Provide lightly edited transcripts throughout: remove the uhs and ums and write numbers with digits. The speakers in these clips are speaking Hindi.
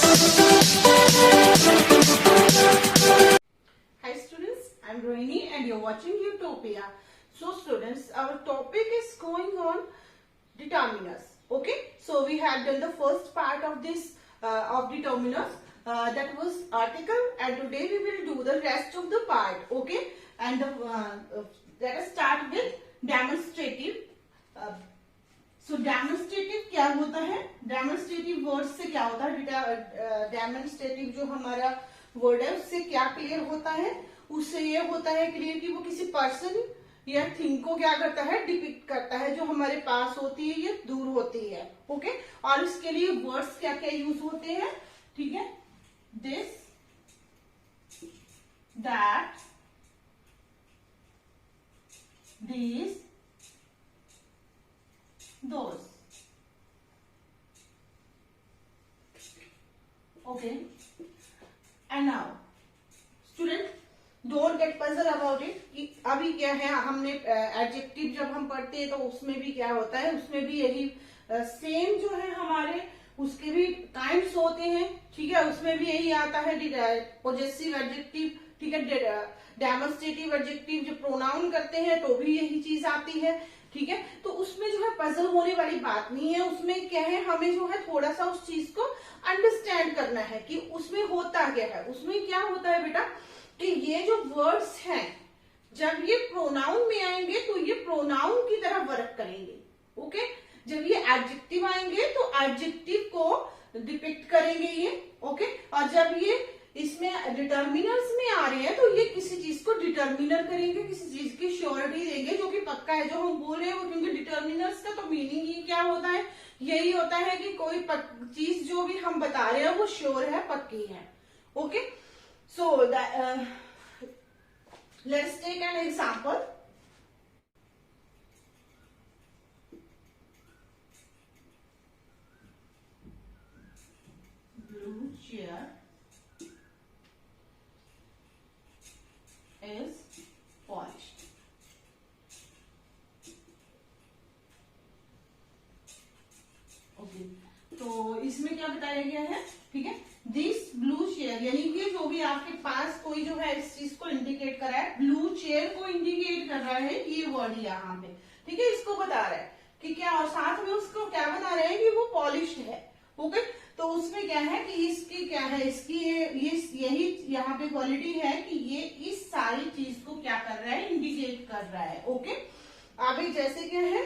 Hi students, I am Rohini and you are watching Utopia. So students, our topic is going on determiners. Okay, so we have done the first part of this of determiners, that was article, and today we will do the rest of the part. Okay, and let us start with demonstrative. So demonstrative क्या होता है? डेमोन्स्ट्रेटिव वर्ड से क्या होता है? डेमोन्स्ट्रेटिव जो हमारा वर्ड है उससे क्या क्लियर होता है? उससे ये होता है क्लियर कि वो किसी पर्सन या थिंग को क्या करता है? डिपिक्ट करता है, जो हमारे पास होती है या दूर होती है. ओके, और इसके लिए वर्ड्स क्या क्या यूज होते हैं? ठीक है, this, that, this, those. Okay, and now student don't get puzzled about it कि अभी क्या है. हमने एडजेक्टिव जब हम पढ़ते हैं तो उसमें भी क्या होता है? उसमें भी यही सेम जो है हमारे उसके भी काइंड्स होते हैं. ठीक है, उसमें भी यही आता है पॉजेसिव एडजेक्टिव. ठीक है, डेमोन्स्ट्रेटिव एडजेक्टिव जो प्रोनाउन करते हैं तो भी यही चीज आती है. ठीक है, तो उसमें जो है पजल होने वाली बात नहीं है. उसमें क्या है, हमें जो है थोड़ा सा उस चीज को अंडरस्टैंड करना है कि उसमें होता क्या है. उसमें क्या होता है बेटा कि ये जो वर्ड्स हैं जब ये प्रोनाउन में आएंगे तो ये प्रोनाउन की तरह वर्क करेंगे. ओके, जब ये एडजेक्टिव आएंगे तो एडजेक्टिव को डिपिक्ट करेंगे ये. ओके, और जब ये इसमें डिटर्मिनर्स में आ रहे हैं तो ये किसी चीज को डिटर्मिनर करेंगे, किसी चीज की श्योरिटी देंगे जो कि पक्का है. जो हम बोल रहे हैं वो, क्योंकि डिटर्मिनर्स का तो मीनिंग ही क्या होता है? यही होता है कि कोई चीज जो भी हम बता रहे हैं वो श्योर है, पक्की है. Okay, so let's take an example. Blue chair is polished. Okay, तो इसमें क्या बताया गया है? ठीक है, दिस ब्लू चेयर, यानी कि जो भी आपके पास कोई जो है इस चीज को इंडिकेट कर रहा है, ब्लू चेयर को इंडिकेट कर रहा है ये वर्ड यहाँ पे. ठीक है, इसको बता रहा है कि क्या, और साथ में उसको क्या बता रहे हैं कि वो पॉलिश्ड है. ओके, तो उसमें क्या है कि इसकी क्या है, इसकी ये यही यहाँ पे क्वालिटी है कि ये इस सारी चीज को क्या कर रहा है? इंडिकेट कर रहा है. ओके, अभी जैसे क्या है,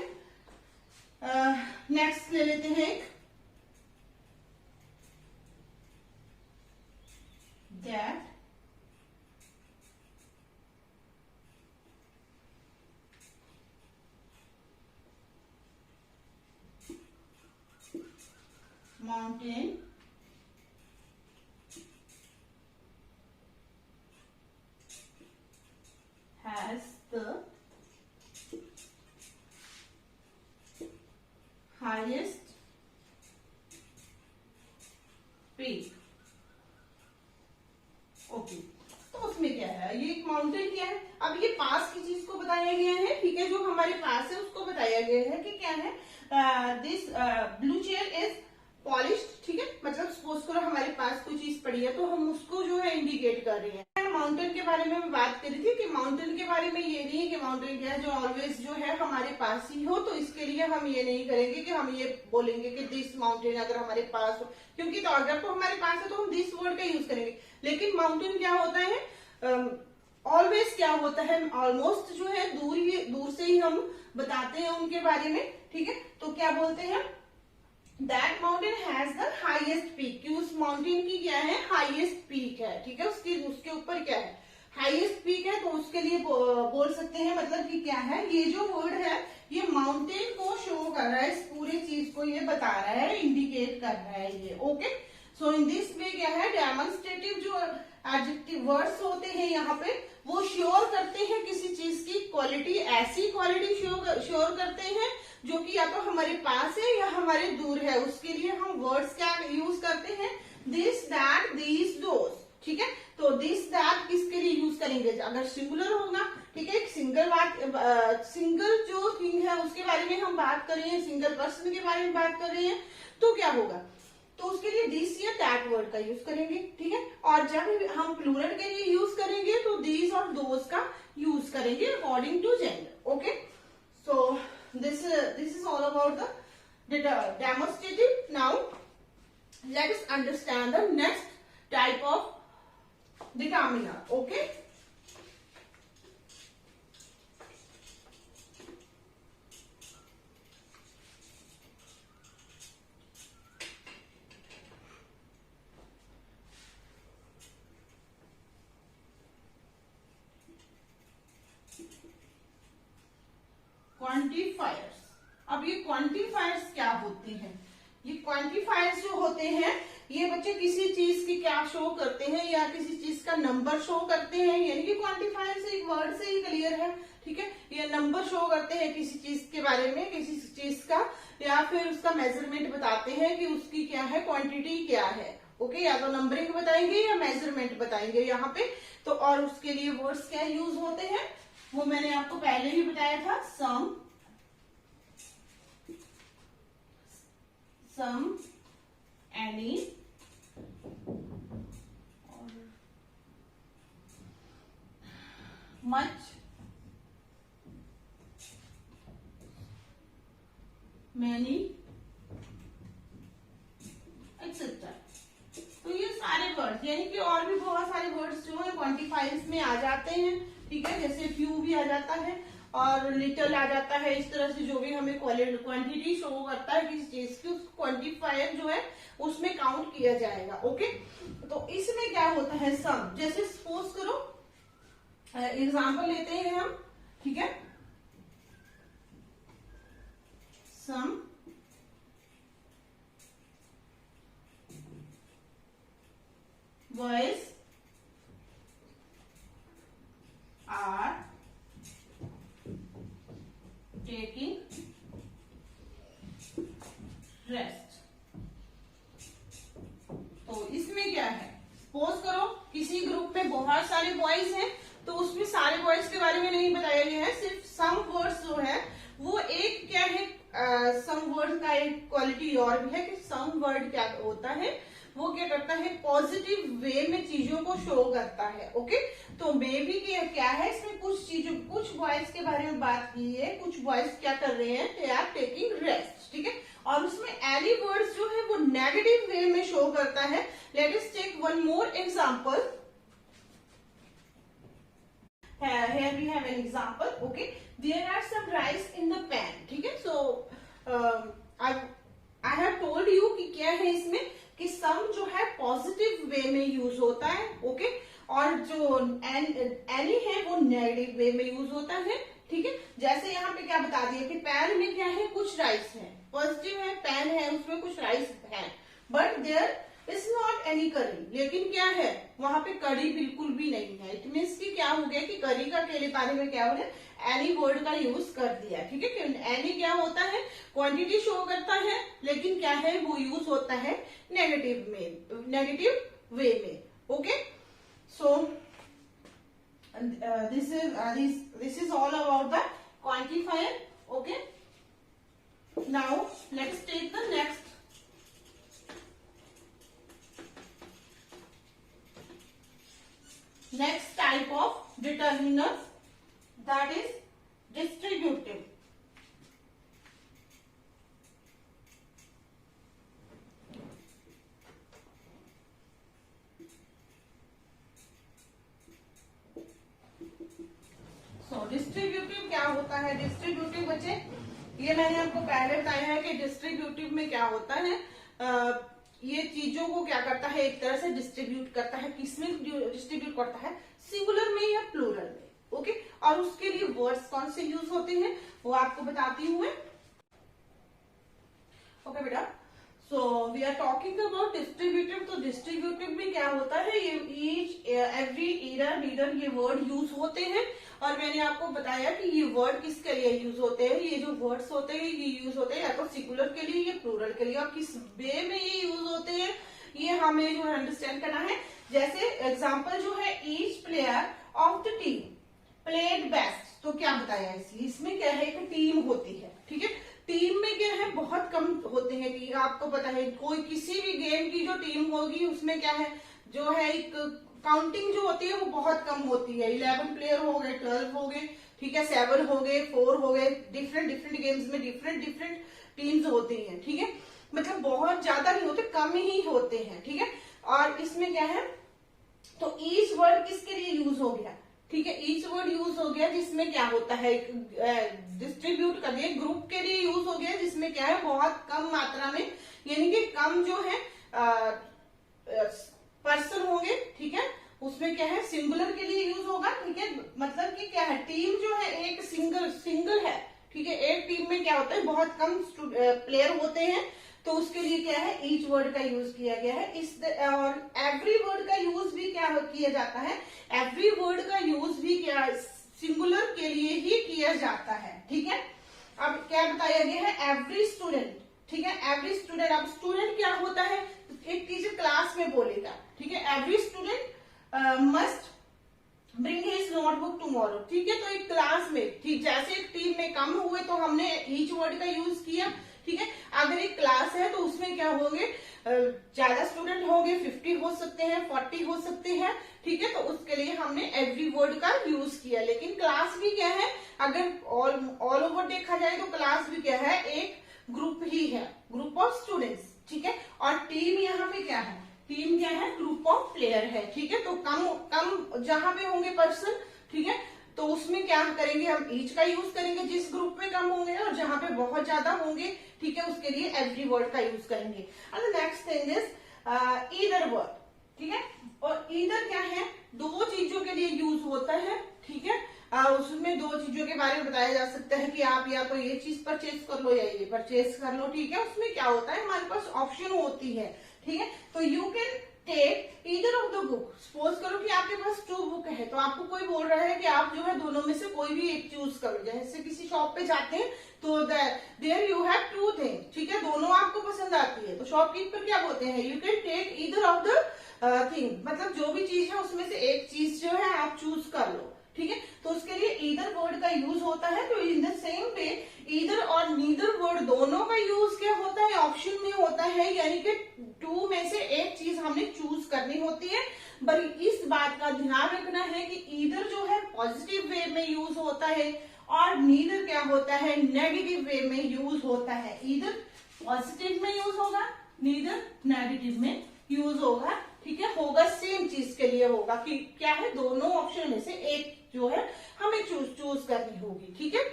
नेक्स्ट ले लेते हैं एक, that mountain has the highest peak. Okay, तो उसमें क्या है, ये एक माउंटेन क्या है? अब ये पास की चीज को बताया गया है. ठीक है, जो हमारे पास है उसको बताया गया है कि क्या है, this blue chair is polished. ठीक है, मतलब सपोज करो हमारे पास कोई चीज पड़ी है तो हम उसको जो है इंडिकेट कर रहे हैं. माउंटेन के बारे में मैं बात कर रही थी कि माउंटेन के बारे में ये नहीं है कि माउंटेन क्या है जो ऑलवेज जो है हमारे पास ही हो. तो इसके लिए हम ये नहीं करेंगे कि हम ये बोलेंगे कि दिस माउंटेन अगर हमारे पास हो, क्योंकि तो अगर तो हमारे पास है तो हम दिस वर्ड का यूज करेंगे. लेकिन माउंटेन क्या होता है, ऑलवेज क्या होता है, ऑलमोस्ट जो है दूर से ही हम बताते हैं उनके बारे में. ठीक है, तो क्या बोलते हैं, that mountain has the highest peak, कि उस माउंटेन की क्या है, हाईएस्ट पीक है. ठीक है, उसके ऊपर क्या है, हाईएस्ट पीक है. तो उसके लिए बोल सकते हैं, मतलब कि क्या है, ये जो वर्ड है ये माउंटेन को शो कर रहा है, इस पूरी चीज को ये बता रहा है, इंडिकेट कर रहा है ये. Okay, so in this way क्या है, डेमोन्स्ट्रेटिव जो एडजेक्टिव वर्ड्स होते हैं यहाँ पे वो श्योर करते हैं किसी चीज की क्वालिटी, ऐसी क्वालिटी श्योर करते हैं जो कि या तो हमारे पास है या हमारे दूर है. उसके लिए हम वर्ड्स क्या यूज करते हैं, दिस, दैट, दीज, दोज. ठीक है, तो दिस दैट किसके लिए यूज करेंगे, अगर सिंगुलर होगा. ठीक है, एक सिंगल जो थिंग है उसके बारे में हम बात कर रहे हैं, सिंगल पर्सन के बारे में बात कर रहे हैं, तो क्या होगा, तो उसके लिए दिस या दैट वर्ड का यूज करेंगे, ठीक है। और जब हम प्लूरल के लिए यूज करेंगे तो दीज और दोज का यूज करेंगे according to gender. Okay, so this is all about the demonstrative. Now let us understand the next type of determiner. Okay, quantifiers. अब ये क्वांटिफायर्स क्या होते हैं? ये क्वांटिफायर्स जो होते हैं ये बच्चे किसी चीज की क्या शो करते हैं या किसी चीज का नंबर शो करते हैं, यानी कि क्वांटिफायर से एक वर्ड से ही क्लियर है, ठीक है। ये नंबर शो करते हैं किसी चीज के बारे में, किसी चीज का, या फिर उसका मेजरमेंट बताते हैं कि उसकी क्या है, क्वांटिटी क्या है। ओके, या तो नंबरिंग बताएंगे या मेजरमेंट बताएंगे यहाँ पे। तो और उसके लिए वर्ड्स क्या यूज होते हैं वो मैंने आपको पहले ही बताया था, सम, एनी, और मच, मैनी, एक्सेट्रा। तो ये सारे वर्ड्स, यानी कि और भी बहुत सारे वर्ड्स जो है क्वांटिफायर्स में आ जाते हैं, ठीक है। जैसे फ्यू भी आ जाता है और लिटिल आ जाता है। इस तरह से जो भी हमें क्वांटिटी शो करता है किसी चीज की, उसको क्वांटिफायर जो है उसमें काउंट किया जाएगा। ओके, तो इसमें क्या होता है, सम। जैसे सपोज करो एग्जांपल लेते हैं हम, ठीक है। Some boys are taking rest. तो इसमें क्या है, सपोज करो किसी ग्रुप में बहुत सारे बॉयज हैं, तो उसमें सारे बॉयज के बारे में नहीं बताया गया है, सिर्फ सम वर्ड्स जो है वो एक क्या है, सम वर्ड का एक क्वालिटी और भी है कि सम वर्ड क्या होता है, वो क्या करता है, पॉजिटिव वे में चीजों को शो करता है। ओके, तो मे बी क्या है, इसमें कुछ चीजों, कुछ बॉयज के बारे में बात की है, कुछ बॉयज क्या कर रहे हैं, दे आर टेकिंग रेस्ट, ठीक है। और उसमें एनी वर्ड्स जो है वो नेगेटिव वे में शो करता है। Let us take one more example. Here we have an example. Okay, there are some rice in the pan. ठीक है, so I have told you कि क्या है इसमें, कि सम जो है पॉजिटिव वे में यूज होता है। ओके, और जो एनी है वो नेगेटिव वे में यूज होता है, ठीक है। जैसे यहाँ पे क्या बता दिया कि पैन में क्या है, कुछ राइस है, पॉजिटिव है, पैन है उसमें कुछ राइस है, but there is not any curry. लेकिन क्या है, वहां पे करी बिल्कुल भी नहीं है। इट मीन्स कि क्या हो गया कि करी का के बारे में क्या हो रहा है, एनी वर्ड का यूज कर दिया, ठीक है। एनी क्या होता है, क्वांटिटी शो करता है, लेकिन क्या है वो यूज होता है नेगेटिव वे में। Okay, so this is all about the quantifier. Okay, now let's take the next type of determiner, that is distributive. So distributive क्या होता है, डिस्ट्रीब्यूटिव बच्चे ये मैंने आपको पहले बताया है कि डिस्ट्रीब्यूटिव में क्या होता है, ये चीजों को क्या करता है, एक तरह से डिस्ट्रीब्यूट करता है। किसमें डिस्ट्रीब्यूट करता है, सिंगुलर में या प्लूरल में। ओके, और उसके लिए वर्ड्स कौन से यूज होते हैं वो आपको बताती हूँ मैं। ओके बेटा, so we are talking about distributive. तो डिस्ट्रीब्यूटिव में क्या होता है, ये ईच एवरी ईडर ये वर्ड यूज होते हैं। और मैंने आपको बताया कि ये वर्ड किसके लिए यूज होते हैं, ये जो वर्ड्स होते हैं ये यूज होते हैं या तो सिंगुलर के लिए या प्लूरल के लिए, और किस वे में ये यूज होते हैं ये हमें जो है अंडरस्टैंड करना है। जैसे एग्जाम्पल जो है, each player of the team played best, तो क्या बताया इसमें क्या है, एक टीम होती है, ठीक है। टीम में क्या है बहुत कम होते हैं कि आपको पता है कोई किसी भी गेम की जो टीम होगी उसमें क्या है जो है एक काउंटिंग जो होती है वो बहुत कम होती है। 11 प्लेयर हो गए, 12 हो गए, ठीक है, 7 हो गए, 4 हो गए, डिफरेंट डिफरेंट गेम्स में डिफरेंट टीम्स होती हैं, ठीक है, मतलब बहुत ज्यादा नहीं होते, कम ही होते हैं, ठीक है। और इसमें क्या है तो ईच वर्ड किसके लिए यूज हो गया, ठीक है, ईच वर्ड यूज हो गया जिसमें क्या होता है डिस्ट्रीब्यूट कर दिया, ग्रुप के लिए यूज हो गया जिसमें क्या है बहुत कम मात्रा में, यानी कि कम जो है पर्सन होंगे, ठीक है, उसमें क्या है सिंगुलर के लिए यूज होगा, ठीक है, मतलब कि क्या है टीम जो है एक सिंगल है, ठीक है, एक टीम में क्या होता है बहुत कम प्लेयर होते हैं, तो उसके लिए क्या है ईच वर्ड का यूज किया गया है। और एवरी वर्ड का यूज भी क्या किया जाता है, एवरी वर्ड का यूज भी क्या सिंगुलर के लिए ही किया जाता है, ठीक है। अब क्या बताया गया है एवरी स्टूडेंट, ठीक है, एवरी स्टूडेंट। अब स्टूडेंट क्या होता है एक टीचर क्लास में बोलेगा, ठीक है, every student must bring his notebook tomorrow, ठीक है, तो एक क्लास में, ठीक, जैसे एक टीम में कम हुए तो हमने ईच वर्ड का यूज किया, ठीक है। अगर एक क्लास है तो उसमें क्या होंगे ज्यादा स्टूडेंट होंगे, 50 हो सकते हैं, 40 हो सकते हैं, ठीक है, तो उसके लिए हमने एवरी वर्ड का यूज किया। लेकिन क्लास भी क्या है अगर ऑल ओवर देखा जाए तो क्लास भी क्या है एक ग्रुप ही है, ग्रुप ऑफ स्टूडेंट्स, ठीक है। और टीम यहाँ पे क्या है, टीम क्या है ग्रुप ऑफ प्लेयर है, ठीक है, तो कम जहां पे होंगे पर्सन, ठीक है, तो उसमें क्या करेंगे हम ईच का यूज करेंगे जिस ग्रुप में कम होंगे, और जहां पे बहुत ज्यादा होंगे, ठीक है, उसके लिए एवरी वर्ड का यूज करेंगे। And next thing is either word, ठीक है, और ईदर क्या है दो चीजों के लिए यूज होता है, ठीक है, उसमें दो चीजों के बारे में बताया जा सकता है कि आप या तो ये चीज परचेज कर लो या ये परचेज कर लो, ठीक है। उसमें क्या होता है हमारे पास ऑप्शन होती है, ठीक है, तो you can take either of the book. Suppose करो कि आपके पास 2 बुक है, तो आपको कोई बोल रहा है कि आप जो है दोनों में से कोई भी एक चूज करो। जैसे किसी शॉप पे जाते हैं तो देयर यू हैव 2 थिंग्स, ठीक है, दोनों आपको पसंद आती है, तो शॉपकीपर क्या बोलते हैं you can take either of the thing, मतलब जो भी चीज है उसमें से एक चीज जो है आप चूज कर लो, ठीक है, तो उसके लिए ईदर वर्ड का यूज होता है। तो in the same way either और नीदर वर्ड दोनों का यूज क्या होता है ऑप्शन में होता है, यानी कि 2 में से एक चीज हमने चूज करनी होती है। बल्कि इस बात का ध्यान रखना है कि ईदर जो है पॉजिटिव वे में यूज होता है और नीदर क्या होता है नेगेटिव वे में यूज होता है। ईदर पॉजिटिव में यूज होगा, नीदर नेगेटिव में यूज होगा, ठीक है, होगा सेम चीज के लिए होगा कि क्या है दोनों ऑप्शन में से एक जो है हमें चूज करनी होगी, ठीक है।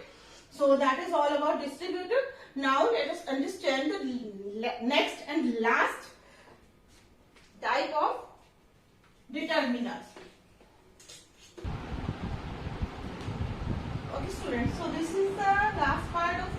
So that is all about distributive. Now let us understand the next and last type of determiners. Okay students, so this is the last part of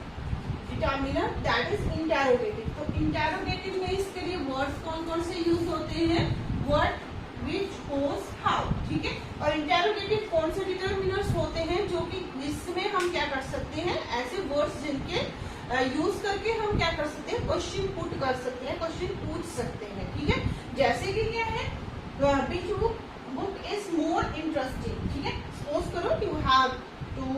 determiner, that is interrogative। तो interrogative में इसके लिए वर्ड्स कौन कौन से यूज होते हैं, what, which, whose, how, ठीक है। और interrogative कौन से डिटर्मिनर्स होते हैं जो कि इसमें हम क्या कर सकते हैं ऐसे वर्ड्स जिनके यूज करके हम क्या कर सकते हैं क्वेश्चन पुट कर सकते हैं, क्वेश्चन पूछ सकते हैं, ठीक है। जैसे कि क्या है which book is more interesting, ठीक है, सपोज करो you have 2,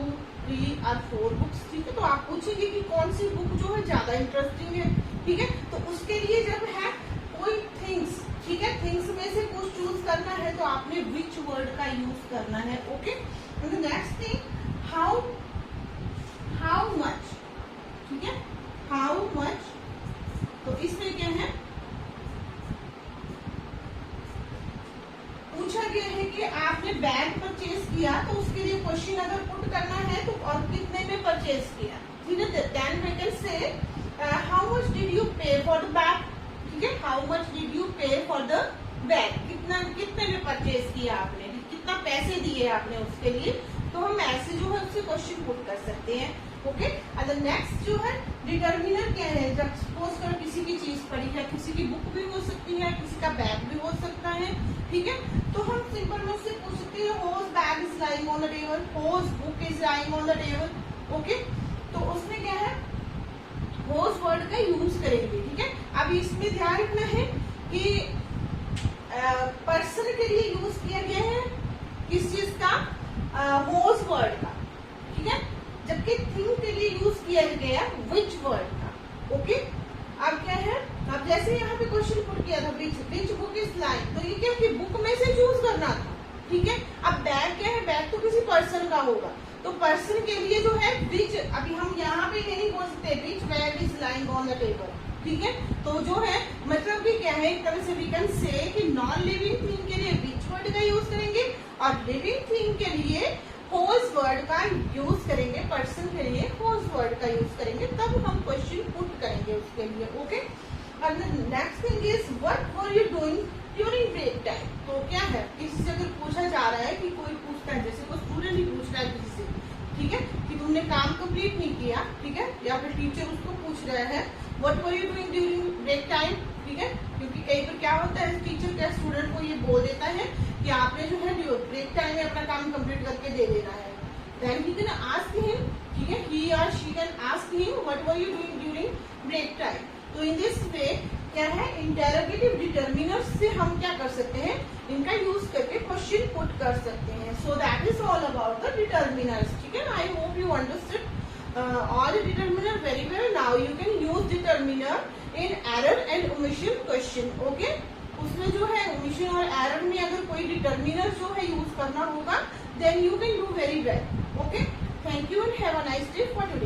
3 और 4 बुक्स, ठीक है, तो आप पूछेंगे कि कौन सी बुक जो है ज्यादा इंटरेस्टिंग है, ठीक है, तो उसके लिए जब है कोई थिंग्स, ठीक है, थिंग्स में से कुछ चूज करना है तो आपने विच वर्ड का यूज करना है, okay. Next thing how much, ठीक है, हाउ मच, तो इसमें क्या है पूछा गया है कि आपने बैग परचेज किया तो उसके लिए क्वेश्चन अगर पुट करना है तो और कितने में परचेज किया, ठीक है, then we can say how much did you pay for the bag, ठीक है, how much did you pay for the bag, कितने में परचेज किया आपने, कितना पैसे दिए आपने उसके लिए, तो हम ऐसे जो है उससे क्वेश्चन पुट कर सकते हैं, ओके। और नेक्स्ट जो है डिटर्मिनर क्या है, जब सपोज करो किसी की चीज पड़ी है, किसी की बुक भी हो सकती है, किसी का बैग भी हो सकता है, ठीक है, तो हम सिंपल में उससे पूछ सकते हैं whose bag is lying on the table, whose book is lying on the table, okay. तो उसमें क्या है whose वर्ड का यूज करेंगे, ठीक है। अब इसमें ध्यान रखना है कि पर्सन के लिए यूज किया गया है किस चीज का whose वर्ड का, ठीक है, जबकि थिंग के लिए यूज किया गया विच वर्ड था। ओके, अब क्या है, अब जैसे यहाँ पे क्वेश्चन पुट किया था विच बुक इज लाइक, तो ये क्या कि बुक में से चूज करना था। ठीक है, अब बैग क्या है, बैग तो किसी पर्सन का होगा, तो पर्सन के लिए जो है विच, अभी हम यहाँ पे नहीं बोल सकते which bag is lying on the table. ठीक है, तो जो है मतलब कि क्या है, एक तरह से वी कैन से कि नॉन लिविंग थिंग के लिए विच वर्ड का यूज करेंगे और लिविंग थिंग के लिए होज वर्ड का यूज करेंगे, पर्सन के लिए होज वर्ड का यूज करेंगे, तब हम क्वेश्चन पुट करेंगे उसके लिए। ओके, और next thing is what were you doing during break time. तो क्या है, किसी से अगर पूछा जा रहा है कि कोई पूछता है, जैसे कोई स्टूडेंट ही पूछ रहा है किसी से, ठीक है, कि तुमने काम कंप्लीट नहीं किया, ठीक है, या फिर टीचर उसको पूछ रहा है what were you doing during break time. ठीक है, क्योंकि कई बार क्या होता है, टीचर क्या स्टूडेंट को ये बोल देता है कि आपने जो है ब्रेक टाइम में अपना काम कंप्लीट करके दे देना है। Then he can ask him, ठीक है, ही और she can ask him what were you doing during break time. तो इन दिस वे क्या है, इंटरोगेटिव डिटर्मिनर्स से हम क्या कर सकते हैं, इनका यूज करके क्वेश्चन पुट कर सकते हैं। So that is all about the determiners. ठीक है, I hope you understood all the determiner very well. Now you can use determiner in error and omission question. Okay, उसमें जो है omission और error में अगर कोई determiner जो है यूज करना होगा, then you can do very well. Okay, thank you and have a nice day for today.